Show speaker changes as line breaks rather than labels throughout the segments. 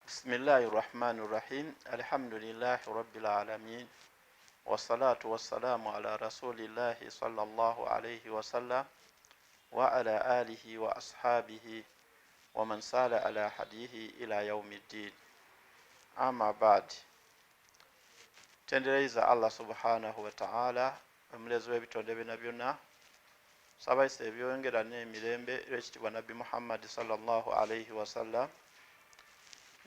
بسم الله الرحمن الرحيم الحمد لله رب العالمين والصلاة والسلام على رسول الله صلى الله عليه وسلم وعلى آله وأصحابه ومن سار على حديه إلى يوم الدين. أما بعد, tendereza Allah subhanahu wa ta'ala omulezi w'ebitonde byonna byonna, sabayisa ebyongera n'emirembe lw'ekitibwa Nabbi Muhammad sallallahu alayhi wa sallam,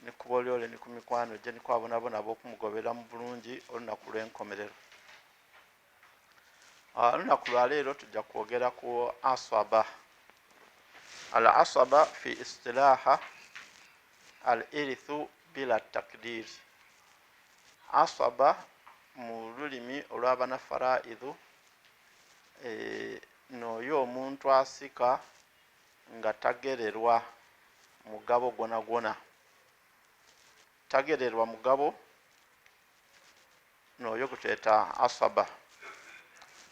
ni kubolyole ni kumikwano gye ni kwabonabona ab'okumugobera mu bulungi olunaku lw'enkomerero. Olunaku lwa leero tujja kwogera ku aswaba. Al aswaba fi istilaha al irithu bila takdir. Aswaba mu lulimi olw'abanafaraidu n'oyo omuntu asika nga tagererwa mugabo gwona gwona. Tagererwa mugabo n'oyo gutweta aswaba.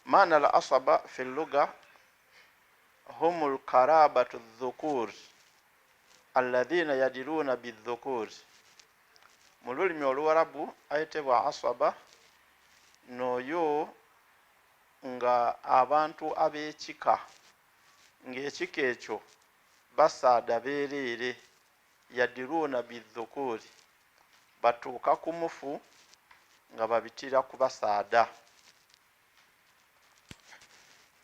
Maana la aswaba fi lugha humul karabatu dhukur alladhina yadiruna bidhukur. Mu lulimi oluwarabu ayitibwa aswaba n'oyo nga abantu ab'ekika, ng'ekika ekyo basaada bereere, yadiruna bidhukuri, batuuka ku mufu nga babitira ku basaada.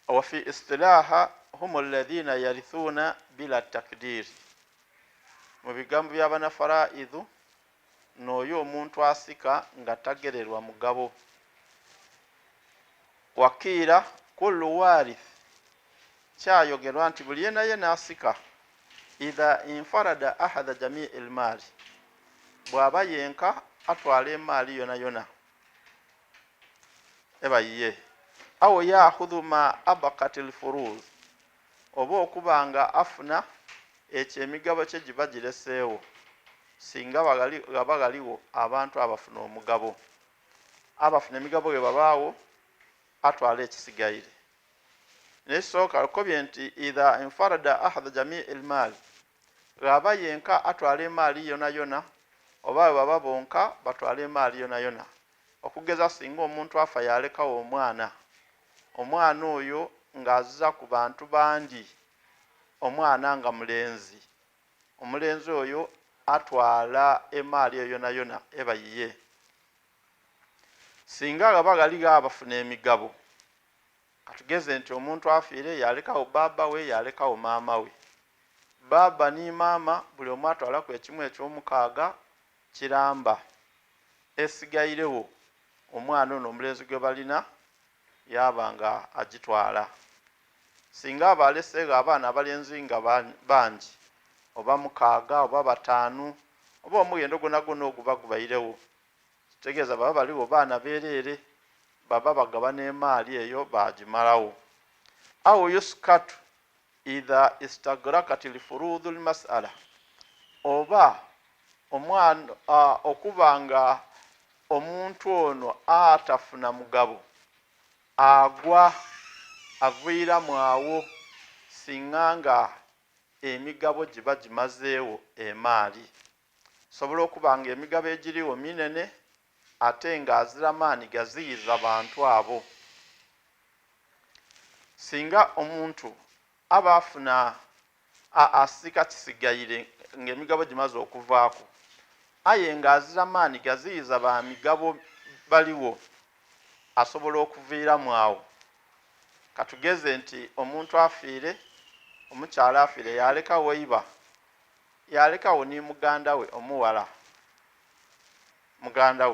Wa fi istilaha humu alladhina yarithuna bila takdir. Mu bigambo by'abanafaraidu n'oyo omuntu asika nga tagererwa mugabo. Wakiira kullu warith, kyayogerwa nti buli yenna yenna asika, idha infarada ahadha jamii ilmaali, bw'aba yenka atwala emaali yona yona eba yiye, awo yakhudhu ma abakatil furuz, oba okubanga afuna ekyo emigabo kye giba gireseewo singa bagaliwo abantu abafuna omugabo. Abafuna emigabo bwe babaawo atwala ekisigaire. Nesooka okobye nti idha infarada ahadha jamii ilmaali, bw'aba yenka atwala emaali yona yona, oba baba bonka batwala emaali yona yona. Okugeza singa omuntu afa yalekawo omwana, omwana oyo ng'azza ku bantu bangi, omwana nga mulenzi, omulenzi oyo atwala emaali yona yona eba yiye. Singa bagaliwo abafuna emigabo, katugeze nti omuntu afiire yalekawo baba we, yalekawo maama we. Baba ni maama buli omu atwala ku ekimu eky'omukaaga kiramba, esigairewo omwana ono omulenzi gwe balina yaba nga agitwala. Singa abaleseewo abaana abalenzi nga bangi, oba mukaaga oba bataanu, oba omugendo gwonna gwonna oguba gubayirewo, kitegeeza baba baliwo baana bereere, baba bagaba n'emaali eyo bagimalawo. Awo yuskatu idha istagrakatil furudhul mas'ala, oba omwana okubanga omuntu ono atafuna mugabo agwa aviiramu awo singa nga emigabo giba gimazeewo emaali. Sobola okubanga emigabo egiriwo minene ate nga azira maani gaziyiza abantu abo. Singa omuntu aba afuna asika kisigaire ng'emigabo gimaze okuvaako, aye nga azira maani gaziyiza ba migabo baliwo, asobola okuviiramu awo. Katugeze nti omuntu afiire, omukyala afiire yalekawo iba, yalekawo ni muganda we omuwala, muganda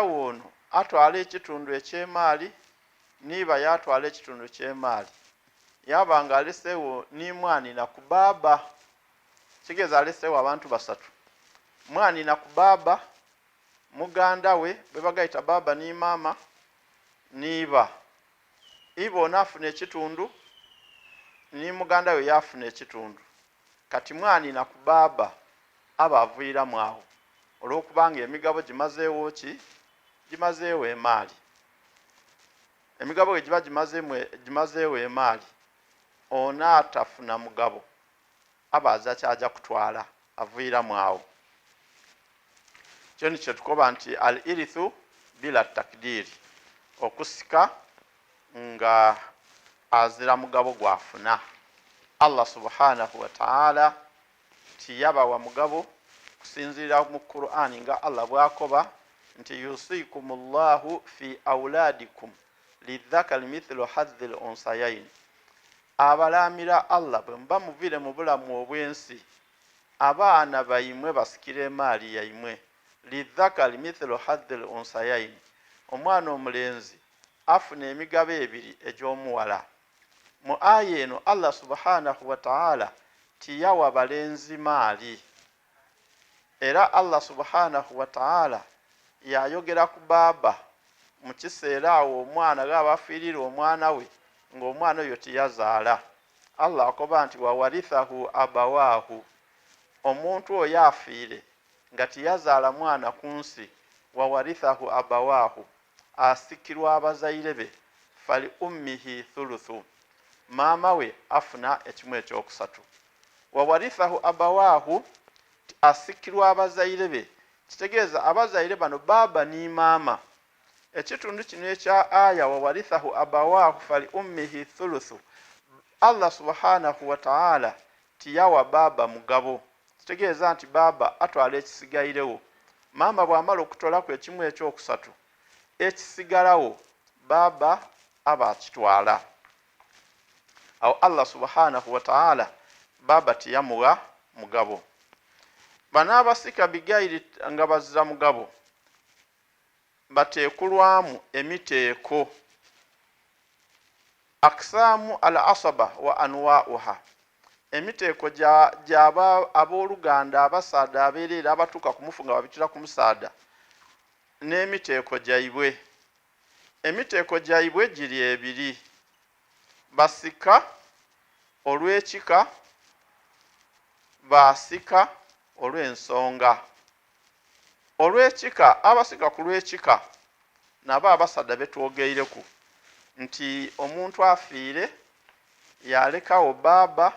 we ono atwala ekitundu eky'emaali, niba yatwala ekitundu ky'emaali, yaba nga aleseewo ni mwani na ku baba. Kigeza aleseewo abantu basatu, mwani na ku baba, muganda we bebagayita baba ni maama, niba iba ono afuna ekitundu ni muganda we yafuna ekitundu. Kati mwani na ku baba aba aviiramu awo olw'okubanga emigabo gimazeewo ki? Gimazeewo emaali. Emigabo we giba gimazeewo emaali, ono atafuna mugabo aba azza kyajja kutwala, aviiramu awo. kyo nikyo tukoba nti al irithu bila takdiri, okusika nga azira mugabo gwafuna. Allah subhanahu wa ta'ala tiyabawa mugabo kusinzira mu Qur'ani nga Allah bwakoba nti yusikumullahu fi auladikum lidhakari mithlu hadhil unsayaini. Abalamira Allah bwe mba muvire mu bulamu obwensi abaana baimwe basikire emaali yaimwe, lidhakari mithlu hadhil unsayaini, omwana omulenzi afuna emigabo ebiri egy'omuwala. Mu aya eno Allah subhanahu wa ta'ala tiyawa balenzi maali, era Allah subhanahu wa ta'ala yayogera ku baba mu kiseera awo omwana gaba afiirira omwana we ng'omwana oyo tiyazaala. Allah akoba nti wawarithahu abawahu, omuntu oyo afiire nga tiyazaala mwana ku nsi, wawarithahu abawahu, asikirwa abazaire be, fali ummihi thuluthu, maama we afuna ekimu ekyokusatu. Wawarithahu abawahu, asikirwa abazaire be, kitegeeza abazaire bano baba ni maama. Ekitundu kino ekya aya wawarithahu abawahu fali ummihi thuluthu, Allah subhanahu wa ta'ala tiyawa baba mugabo, kitegeeza nti baba atwala ekisigairewo. Maama bw'amala okutolaku ekimu ekyokusatu, ekisigalawo baba aba akitwala. Awo Allah subhanahu wa ta'ala baba tiyamuwa mugabo. Bano abasika bigairi nga bazira mugabo bateekulwamu emiteeko, aksamu al asaba wa anwa'uha, emiteeko gyaba abooluganda abasaada abeerera abatuuka ku mufu nga babitira ku musaada, n'emiteeko gyaibwe. Emiteeko gyaibwe giri ebiri: basika olw'ekika, basika olw'ensonga. Olw'ekika, abasika ku lw'ekika nabo abasaada betwogeireku nti omuntu afiire yalekawo baba,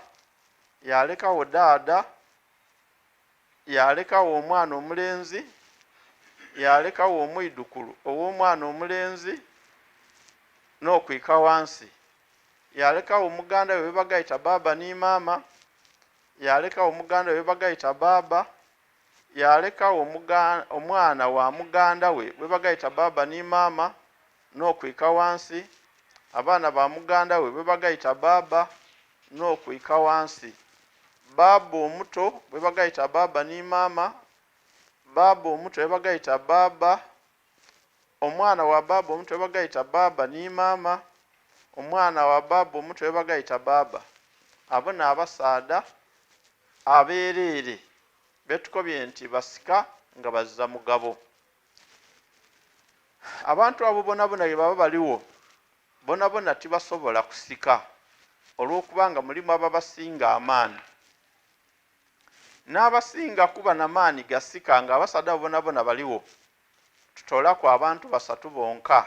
yalekawo daada, yalekawo omwana omulenzi, yalekawo omwidukulu ow'omwana omulenzi n'okwika wansi, yalekawo omuganda we bagayita baba ni maama, yalekawo omuganda we bagayita baba, yalekawo omwana wa muganda we bagayita baba ni maama n'okwika wansi, abaana ba muganda we bagayita baba n'okwika wansi, baba omuto bagayita baba ni maama, baba omuto bagayita baba, omwana wa baba omuto bagayita baba ni maama, omwana wa baba omuto bagayita baba. Abo n'abasaada abeerere betukobye nti basika nga bazza mugabo. Abantu abo bonabona bye baba baliwo bonabona tibasobola kusika olw'okubanga mulimu ababasinga amaani, n'abasinga kuba n'amaani gasika nga abasaada bonabona baliwo. Tutoolaku abantu basatu bonka,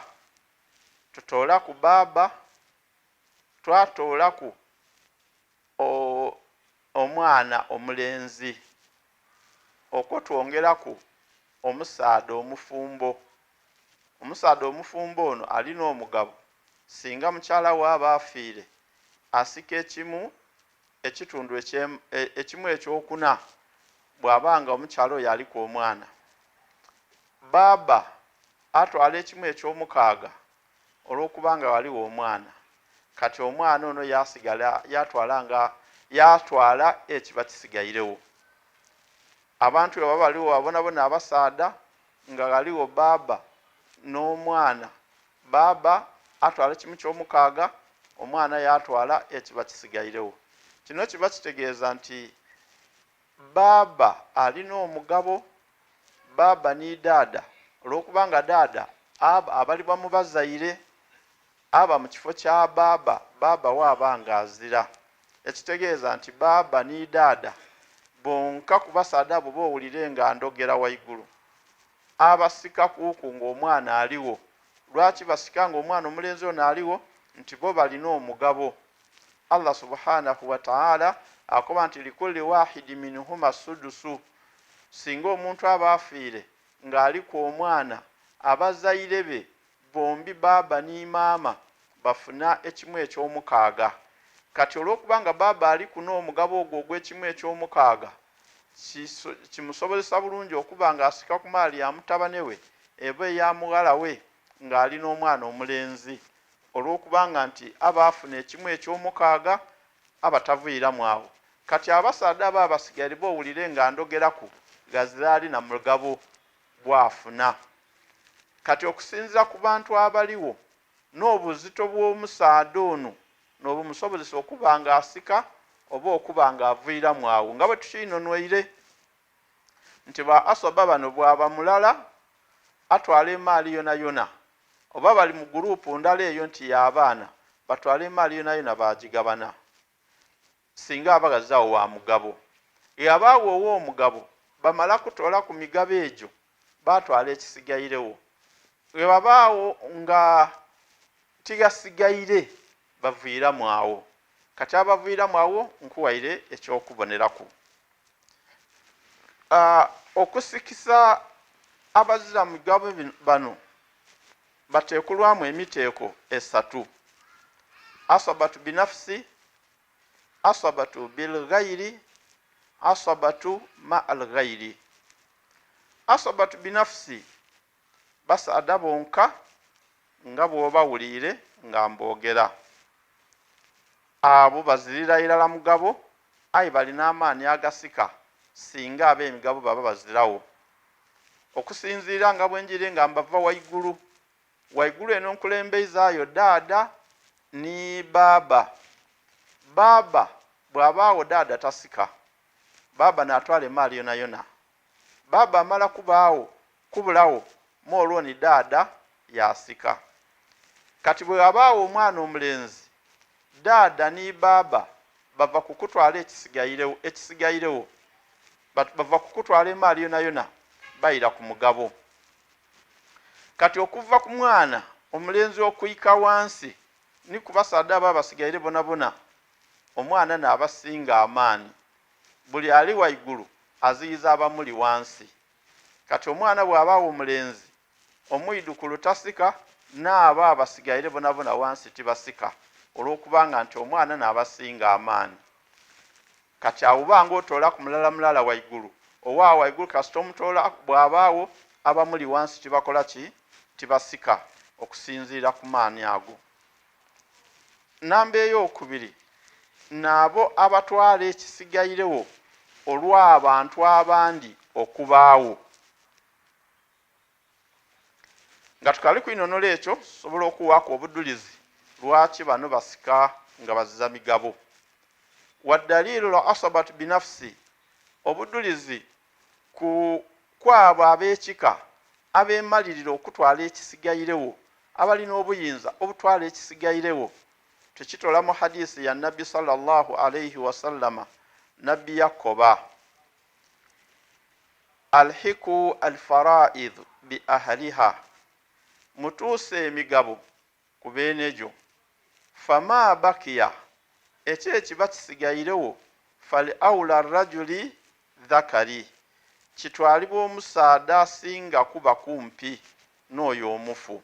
tutoolaku baba, twatoolaku omwana omulenzi, okwo twongeraku omusaada omufumbo. Omusaada omufumbo ono alina omugabo singa mukyala we aba afiire, asika ekitundu ekimu ekyokuna bw'abanga omukyala oyo aliko omwana. Baba atwala ekimu eky'omukaaga olw'okubanga waliwo omwana, kati omwana ono yasigala yatwala ekiba kisigairewo. Abantu bwe baba baliwo abonabona abasaada nga waliwo baba n'omwana, baba atwala ekimu ky'omukaaga, omwana yatwala ekiba kisigairewo. Kino kiba kitegeeza nti baba alina omugabo, baba ni daada, olw'okubanga daada abalibwa mu bazaire, aba mu kifo kya baba, baba waaba nga azira. Ekitegeeza nti baba ni daada bonka ku basaada abo bowulire nga ndogera waigulu. Abasika kuuku ng'omwana aliwo. Lwaki basika ng'omwana omulenzi ono aliwo? Nti bo balina omugabo. Allah subhanahu wa ta'ala akoba nti likulli wahidi minhuma sudusu, singa omuntu aba afiire ng'aliko omwana abazaire be bombi baaba ne maama bafuna ekimu eky'omukaaga. Kati olw'okuba nga baaba ali kuno omugabo ogwo ogw'ekimu eky'omukaaga kimusobozesa bulungi okuba ng'asika ku maali ya mutabane we eba eya muwala we ng'ali n'omwana omulenzi, olw'okubanga nti aba afuna ekimu eky'omukaaga aba taviiramu awo. Kati abasaadde aba abasigaire bowulire nga ndogeraku gaziraali na mugabo bwafuna. Kati okusinziira ku bantu abaliwo n'obuzito bw'omusaada ono n'obumusobozesa okuba ng'asika oba okuba ng'aviiramu awo, nga bwe tukiinonweire nti ba asaba bano bw'aba mulala atwala emaali yona yona, oba bali mu gurupu ndala eyo nti y'abaana batwala emaali yona yona bagigabana singa abagazawo wa mugabo. Abaawo ow'omugabo bamala kutoola ku migabo egyo batwala ekisigairewo. Webabaawo nga tigasigaire baviiramu awo. Kati abaviiramu awo nkuwaire eky'okuboneraku. Okusikisa abazira mu migabo bano bateekulwamu emiteeko esatu: asabatu binafsi, asabatu bilghayri, asabatu ma'al ghayri. Asabatu binafsi basaada bonka nga bw'obawulire nga mboogera. Abo bazirira irala mugabo ayi balina amaanyi agasika singa ab'emigabo baba bazirawo. Okusinziira nga bwenjire nga mbava waigulu eno nkulembezaayo daada ni baaba. Baaba bw'abaawo daada tasika, baaba n'atwala emaali yona yona. Baaba amala kubulawo moolwo ni daada yasika. Kati bwe wabaawo omwana omulenzi, daada ni baaba bava kukutwala ekisigairewo, bava kukutwala emaali yona yona bayira ku mugabo. Kati okuva ku mwana omulenzi okuyika wansi ni ku basaada aba basigaire bonabona, omwana n'abasinga amaanyi. Buli ali waigulu aziyiza abamuli wansi. Kati omwana bw'abaawo omulenzi, omwidukulu tasika, n'aba abasigaire bonabona wansi tibasika, olw'okubanga nti omwana n'abasinga amaanyi. Kati awo banga otoola ku mulala waigulu, owaawo waigulu kasita omutoola bw'abaawo abamuli wansi tibakola ki? Tibasika, okusinziira ku maanyi ago. Namba ey'okubiri, n'abo abatwala ekisigairewo olw'abantu abandi okubaawo. Nga tukali kwinonola ekyo sobola okuwaako obudulizi lwaki bano basika nga baziza migabo. Waddaliilu lwa asabatu binafsi, obudulizi kwabo ab'ekika abeemalirira okutwala ekisigairewo, abalina obuyinza obutwala ekisigairewo. Tukitola mu hadisi ya Nabbi sallallahu alayhi wasallama, Nabbi yakoba alhiku alfaraid bi ahliha, mutuuse emigabo ku beenegyo. Fama bakiya, ekyo ekiba kisigairewo, fali awla rajuli dhakari, kitwalibwa omusaada asinga kuba kumpi n'oyo omufu.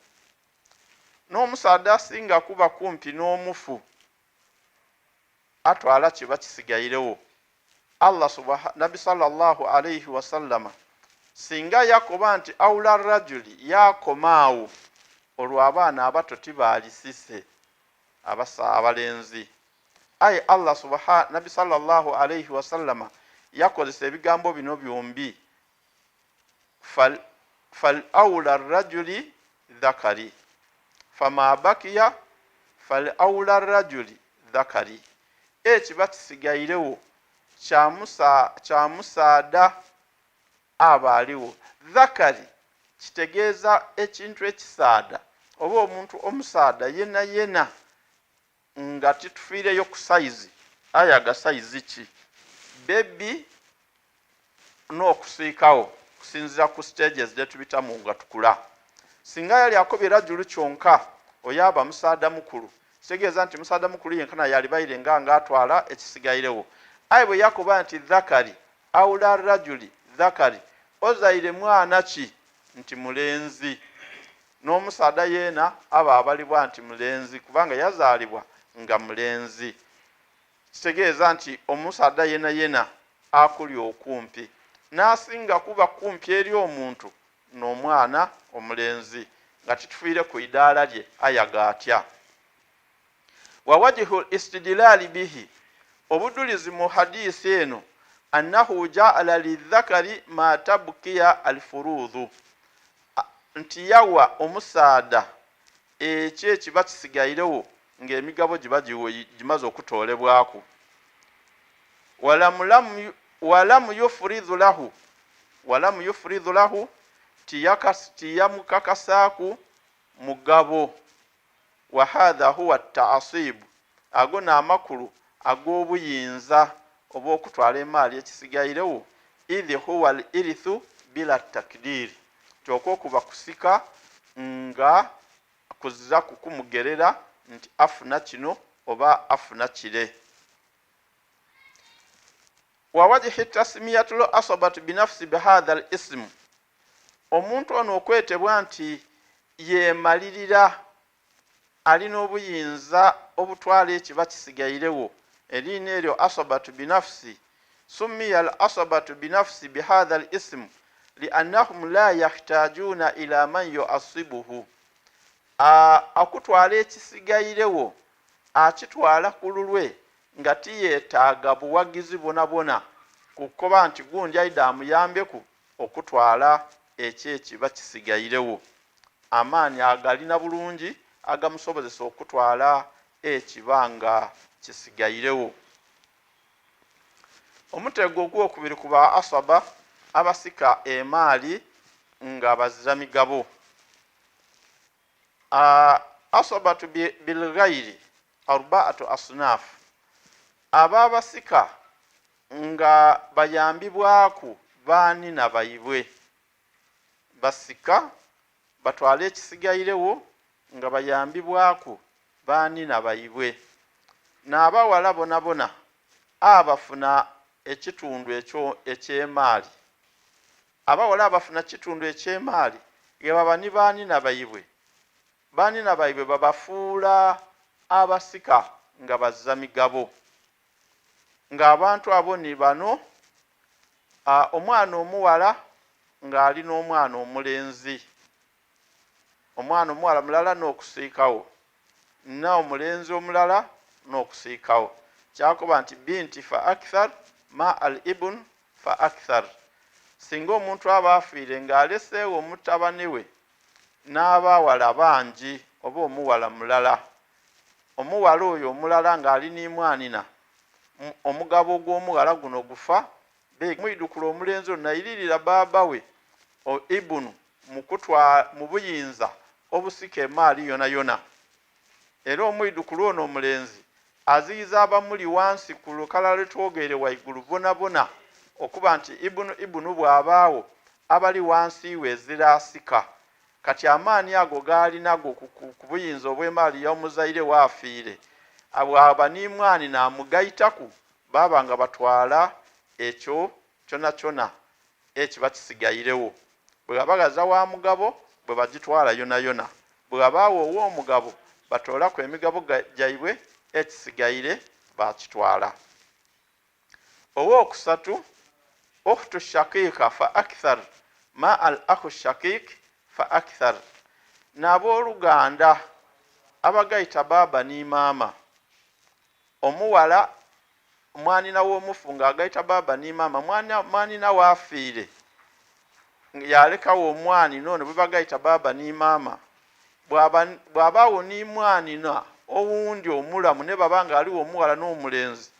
N'omusaada asinga kuba kumpi n'omufu atwala kiba kisigairewo. Nabbi sallallahu alayhi wasallama singa yakoba nti awla rajuli yakomaawo, olwo abaana abato tibaalisise abalenzi. Aye Nabbi sallallahu alayhi wasallama yakozesa ebigambo bino byombi, fal awla rajuli dhakari, fama bakiya fal awla rajuli dhakari. Ekiba kisigairewo kya musaada aba aliwo. Dhakari kitegeeza ekintu ekisaada oba omuntu omusaada yena yena, nga titufiireyo ku saizi. Aye agasaizi ki? Bebi n'okusiikawo kusinziira ku stageszetubitamu nga tukula. Singa yali akobye rajulu kyonka oyaba musaada mukulu, kitegeeza nti musaada mukulu yenkana yali bayire nga atwala ekisigairewo. Aye bwe yakoba nti dhakari awla rajuli dhakari, ozaire mwana ki nti mulenzi n'omusaadha yeena aba abalibwa nti mulenzi kubanga yazaalibwa nga mulenzi. Kitegeeza nti omusaadha yeena akuli okumpi n'asinga kuba kumpi eri omuntu n'omwana omulenzi nga titufiire ku idaala lye ayaga atya. Wa wajhu istidlali bihi, obudulizi mu hadisi eno annahu ja'ala lidhakari ma tabkiya alfurudhu, nti yawa omusaadha ekyo ekiba kisigairewo ng'emigabo giba gimaze okutoolebwaku. walamu yufridhu lahu tiyamukakasaaku mugabo. Wa hadha huwa ta'asibu, ago n'amakulu ag'obuyinza oba okutwala emaali ekisigairewo. Idhi huwa al-irithu bila takdiri, okwokuba kusika nga kuzira kukumugerera nti afuna kino oba afuna kire. Wa wajhi tasmiyatul asabatu binafsi bihadha al-ism, omuntu ono okwetebwa nti yemalirira alina obuyinza obutwala ekiba kisigairewo eriina eryo asabatu binafsi. Summiya al-asabatu binafsi bihadha al-ism liannahum la yahtajuna ila man yu'asibuhu, akutwala ekisigairewo akitwala ku lulwe nga tiyeetaaga buwagizi bonabona kukoba nti gundi aida amuyambeku okutwala ekyo ekiba kisigairewo. Amaani agalina bulungi agamusobozesa okutwala ekibanga kisigairewo. Omutego ogwokubiri ku ba asaba abasika emaali nga bazira migabo. Asabatu bilghairi arba'atu asnaf, ababasika nga bayambibwaku baani na bayibwe. Basika batwala ekisigairewo nga bayambibwaku baani na bayibwe. N'abawala bonabona abafuna ekitundu ekyo eky'emaali. Abawala abafuna kitundu eky'emaali ge baba ni baani na bayibwe. Baani na bayibwe babafuula abasika nga bazza migabo. Ng'abantu abo ni bano, omwana omuwala ng'ali n'omwana omulenzi. Omwana omuwala mulala n'okusiikawo, na omulenzi omulala n'okusiikawo. Kyakuba nti binti fa akthar ma al ibn fa akthar. Singa omuntu aba afiire ng'aleseewo mutabani we n'abawala bangi oba omuwala mulala, omuwala oyo omulala ng'ali n'imwanina, omugabo ogw'omuwala guno gufa, mwidukula omulenzi ono nayiririra baaba we o ibunu mu buyinza obusika emaali yonayona. Era omwidukulu ono omulenzi aziyiza abamuli wansi ku lukala lwetwogere waigulu bonabona okuba nti ibunu bw'abaawo abali wansi wezira asika. Kati amaani ago gaali nago ku buyinza obw'emaali y'omuzaire waafiire, abwaba n'imwani n'amugayitaku baba nga batwala ekyo kyona kyona ekiba kisigairewo. Bwe babagaza wa mugabo bwe bagitwala yonayona. Bwe babaawo ow'omugabo batoolaku emigabo gyaibwe, ekisigaire bakitwala. Owookusatu ukhtu shaqiqa fa akthar ma al akhu shaqiq fa akthar, n'abooluganda abagayita baaba ni maama. Omuwala mwanina w'omufu ng'agayita baaba ni maama, mwanina waafiire yalekawo omwanina ono bwe bagayita baaba ni maama. Bw'abaawo ni mwanina owundi omulamu ne baba ng'aliwo omuwala n'omulenzi,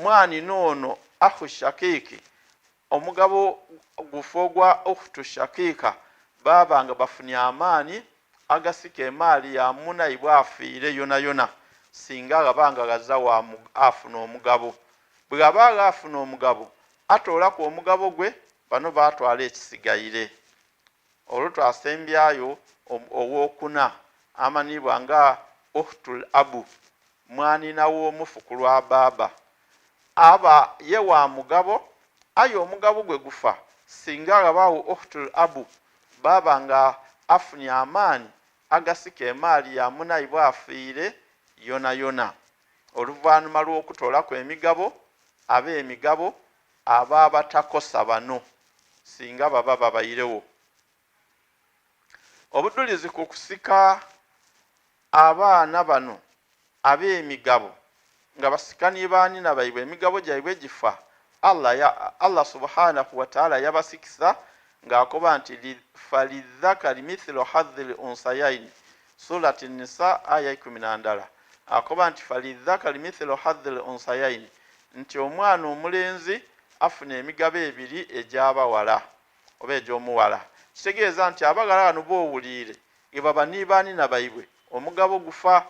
mwanina ono akhu shaqiqi, omugabo gufu ogwa ukhtu shaqiqa, baba nga bafunye amaani agasika emaali ya munayi bwafiire yonayona singa agabanga gaza afuna omugabo. Bwe gabanga afuna omugabo atoolaku omugabo gwe, bano baatwala ekisigaire. Olwo twasembyayo owookuna amanibwa nga ukhtul abu, mwanina w'omufu ku lwa baaba. Aba ye wa mugabo, aye omugabo gwe gufa singa wabawo ukhtul abu baba nga afunye amaani agasika emaali ya munayibwa afiire yona yona oluvannyuma lw'okutoolako emigabo ab'emigabo aba batakosa bano singa baba babayirewo. Obujulizi ku kusika abaana bano ab'emigabo nga basikani baanina baibwe emigabo gyaibwe gifa, Allah subhanahu wa ta'ala yabasikisa ng'akoba nti falidhakari mithlu hadhil unsayaini, surati Nisa aya 10 akoba nti falidhakari mithlu hadhil unsayaini, nti omwana omulenzi afuna emigabo ebiri egy'abawala oba egy'omuwala. Kitegeeza nti abagala bano boowuliire ge baba nibaanina baibwe omugabo gufa,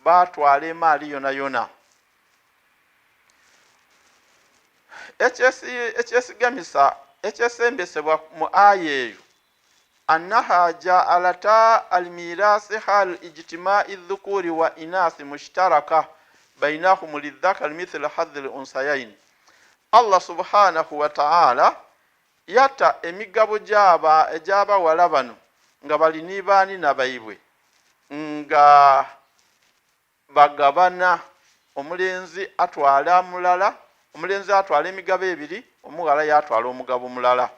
baatwala emaali yona yona. Ekyesigamisa ekyesembesebwa mu aya eyo annaha ja'alata almirasi hal ijtimai dhukuri wa inasi mushtaraka bainahum lidhakari mithlu hadhil unsayaini. Allah subhanahu wa ta'ala yata emigabo egy'abawala bano nga balinibaanina baibwe nga bagabana, omulenzi atwala mulala, omulenzi atwala emigabo ebiri, omuwala yatwala omugabo mulala.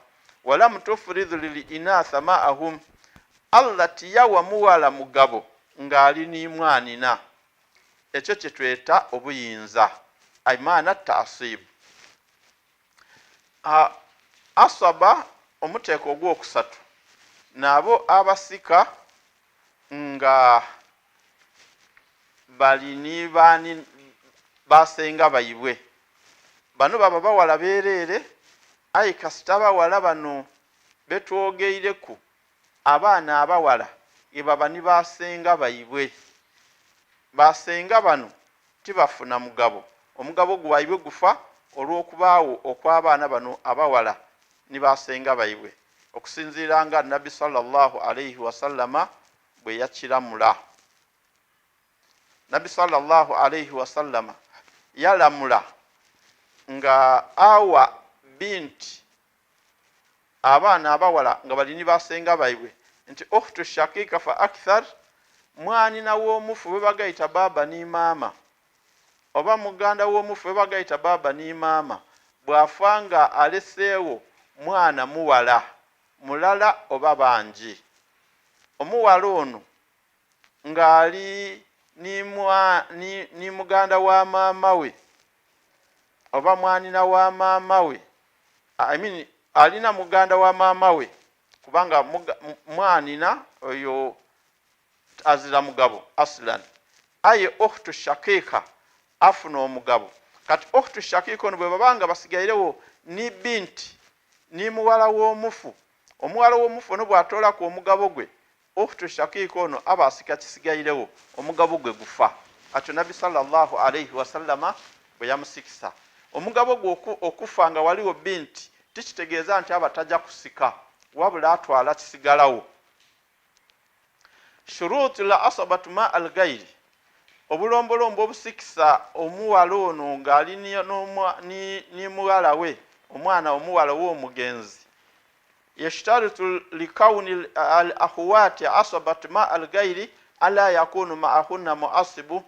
Walam tufridhu lil inatha ma'ahum, Allah tiyawa muwala mugabo ng'ali nimwanina. Ekyo kyetweta obuyinza, aimaana ta'asibu. Asaba omuteeko ogwokusatu nabo abasika nga balini baani basenga bayibwe, bano baba bawala bereere, ayi kasita bawala bano betwogeireku abaana abawala ge baba ni basenga bayibwe. Basenga bano tibafuna mugabo, omugabo gwaibwe gufa olw'okubaawo okw'abaana bano abawala ni basenga bayibwe, okusinziira nga Nabbi sallallahu alayhi wasallama bwe yakiramula. Nabbi sallallahu alayhi wasallama yalamula nga awa binti abaana abawala nga balini basenga bayibwe nti ukhtu shakika fa akthar, mwanina w'omufu bwe bagayita baba ni maama, oba muganda w'omufu bwe bagayita baba ni maama, bw'afanga aleseewo mwana muwala mulala oba bangi, omuwala ono ng'ali ni muganda wa maama we oba mwanina wa maama we, alina muganda wa maama we, kubanga mwanina oyo azira mugabo aslan, aye ukhtu shakika afuna omugabo. Kati ukhtu shakika ono bwe babanga basigairewo ni binti ni muwala w'omufu, omuwala w'omufu ono bw'atoolako omugabo gwe, ukhtu shakika ono aba asika kisigairewo, omugabo gwe gufa. Atyo Nabbi sallallahu alayhi wasallama bwe yamusikisa. Omugabo gwe okufa nga waliwo binti tikitegeeza nti aba tajja kusika, wabula atwala kisigalawo. Shuruutu la asabatu ma al-gayri, obulombolombo obusikisa omuwala ono ng'ali ni muwala we, omwana omuwala w'omugenzi. Yashtaritu likawuni al-akhwati asabatu ma al-gayri ala yakunu ma'ahunna mu'asibu,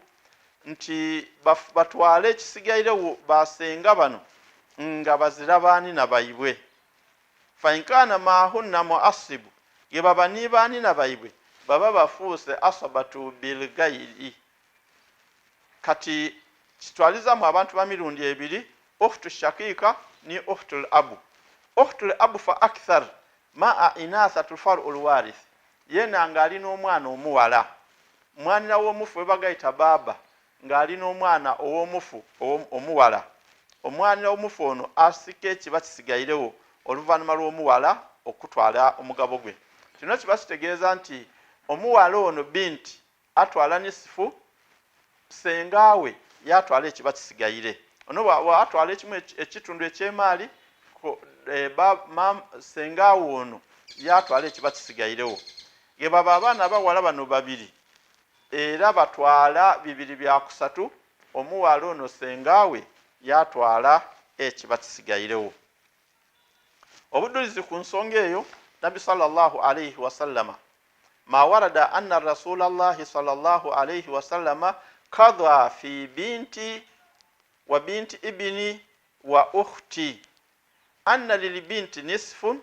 nti batwale ekisigairewo basenga bano nga bazira baanina bayibwe. Fainkana ma'ahunna mu'asibu, ge baba ni baanina bayibwe baba bafuuse asabatu bilgayri. Kati kitwalizamu abantu ba mirundi ebiri, ukhtu shakika ni ukhtul abu. Ukhtul abu fa akthar ma'a inathatul far'ul warith, yena ng'ali n'omwana omuwala, mwanina w'omufu we bagayita baba ng'ali n'omwana ow'omufu omuwala, omwanina w'omufu ono asika ekiba kisigairewo oluvannyuma lw'omuwala okutwala omugabo gwe. Kino kiba kitegeeza nti omuwala ono binti atwala nisifu, sengawe yatwala ekiba kisigaire. Ono atwala ekimu ekitundu eky'emaali, sengawe ono yatwala ekiba kisigairewo. Ge baba abaana abawala bano babiri era batwala bibiri byakusatu, omuwala ono sengawe yatwala ekiba kisigairewo. obudulizi ku nsonga eyo Nabi sallallahu alayhi wasallama ma warada anna Rasulallahi sallallahu alayhi wasallama qadha fi binti wa binti ibni wa ukhti anna lil binti nisfun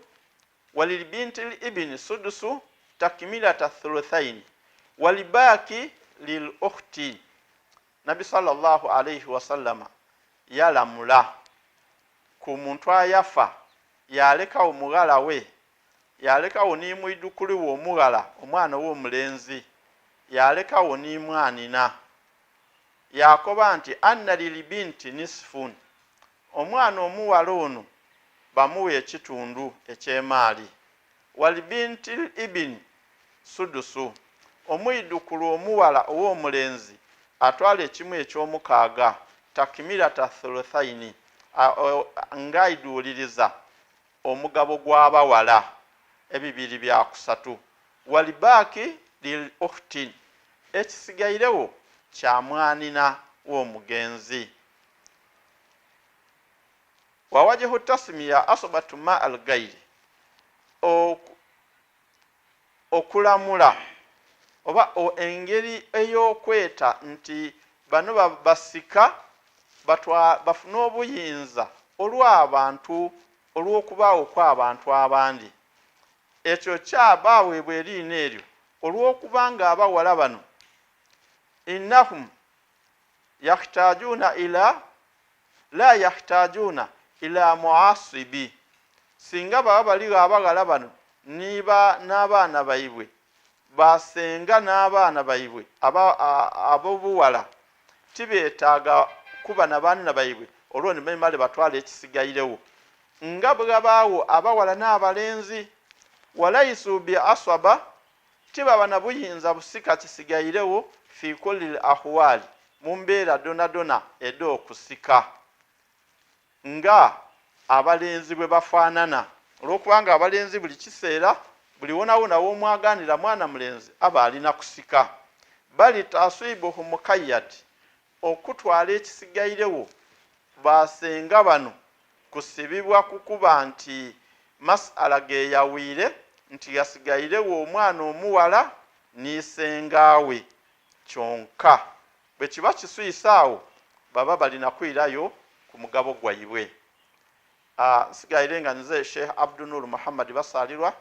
wa lil binti ibni sudusu takmilata thuluthaini wal baqi lil ukhti. Nabi sallallahu alayhi wasallama yalamula ku muntu ayafa yaleka omugala we yalekawo ni mwidukuli wo omugala omwana w'omulenzi yalekawo ni mwanina yakoba nti anna lil binti nisfun omwana omuwala ono bamuwe ekitundu ekyemaali wal binti ibn sudusu omwidukulu omuwala ow'omulenzi atwala ekimu eky'omukaaga takmilata thuluthaini ngaiduuliriza omugabo gw'abawala ebibiri bya kusatu walibaki lil ukhti ekisigairewo kya mwanina w'omugenzi. Wawajihu tasmiya asobatu ma al gairi okulamula oba engeri ey'okweta nti bano basika bafuna obuyinza olw'abantu olw'okubaawo kw'abantu abandi ekyo kyabaweebwa eriina eryo olw'okubanga abawala bano innahum yahtajuna ila la yahtajuna ila muasibi singa baba baliwo abagala bano niba n'abaana baibwe basenga n'abaana baibwe abobuwala tibeetaaga kuba n'abaana baibwe olwo ne bamale batwala ekisigairewo nga bwabaawo abawala n'abalenzi walaisu bi aswaba tibaba na buyinza busika kisigairewo fi kulli ahwali mu mbeera donadona ed'okusika nga abalenzi bwe bafaanana olw'okubanga abalenzi buli kiseera buli wonawona w'omwaganira mwana mulenzi aba alina kusika bali taswibuhu mukayyad okutwala ekisigairewo basenga bano kusibibwa kukuba nti masala geyawiire nti yasigairewo omwana omuwala nisengaawe kyonka bwe kiba kisuyisaawo baba balina kwirayo ku mugabo gwayibwe. Sigaire nga nze Sheikh Abdunur Muhammad basalirwa